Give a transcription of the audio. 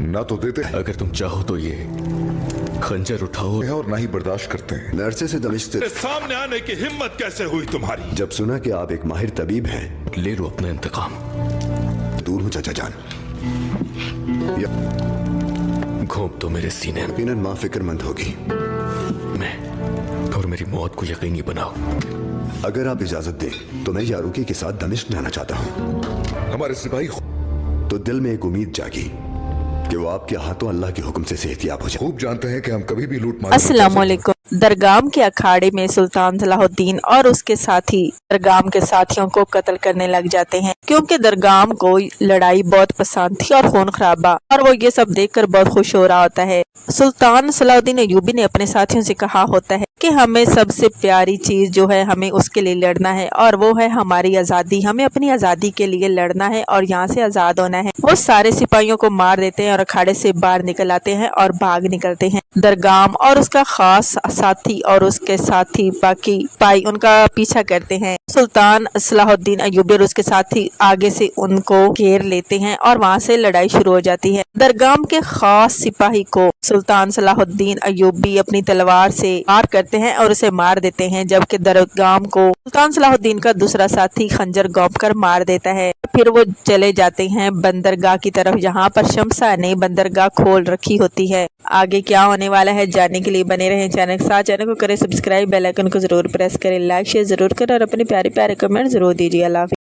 ना तो देते हैं अगर तुम चाहो तो ये खंजर उठाओ और ना ही बर्दाश्त करते हैं। नरसे से दमिश्क से सामने आने की हिम्मत कैसे हुई तुम्हारी? जब सुना कि आप एक माहिर तबीब हैं, ले लो अपना इंतकाम। दूर हो चाचा जान। घोंप दो मेरे सीने में। यकीनन माँ फिक्रमंद होगी। मैं और मेरी मौत को यकीनी बनाओ। अगर आप इजाजत दें तो मैं यारूकी के साथ दमिश्क जाना चाहता हूँ। हमारे सिपाही तो दिल में एक उम्मीद जागी कि वो आपके हाथों अल्लाह के हुक्म से सेहतियाब हो जाए। खूब जानते हैं कि हम कभी भी लूट मार अस्सलाम वालेकुम। दरगाम के अखाड़े में सुल्तान सलाहुद्दीन और उसके साथी दरगाम के साथियों को कत्ल करने लग जाते हैं, क्योंकि दरगाम को लड़ाई बहुत पसंद थी और खून खराबा, और वो ये सब देखकर बहुत खुश हो रहा होता है। सुल्तान सलाहुद्दीन अय्यूबी ने अपने साथियों से कहा होता है कि हमें सबसे प्यारी चीज जो है, हमें उसके लिए लड़ना है, और वो है हमारी आज़ादी। हमें अपनी आज़ादी के लिए लड़ना है और यहाँ से आज़ाद होना है। वो सारे सिपाहियों को मार देते हैं और अखाड़े से बाहर निकल आते हैं और भाग निकलते हैं। दरगाम और उसका खास साथी और उसके साथी बाकी सिपाही उनका पीछा करते हैं। सुल्तान सलाहुद्दीन अय्यूबी और उसके साथी आगे से उनको घेर लेते हैं और वहाँ से लड़ाई शुरू हो जाती है। दरगाम के खास सिपाही को सुल्तान सलाहुद्दीन अय्यूबी अपनी तलवार से वार करते हैं और उसे मार देते हैं, जबकि दरगाम को सुल्तान सलाहुद्दीन का दूसरा साथी खंजर घोंप कर मार देता है। फिर वो चले जाते हैं बंदरगाह की तरफ, जहाँ पर शमसा ने बंदरगाह खोल रखी होती है। आगे क्या होने वाला है जानने के लिए बने रहें चैनल के साथ। चैनल को करें सब्सक्राइब, बेल आइकन को जरूर प्रेस करें, लाइक शेयर जरूर करें और अपने प्यारे प्यारे कमेंट जरूर दीजिए। अल्लाह हाफ़िज़।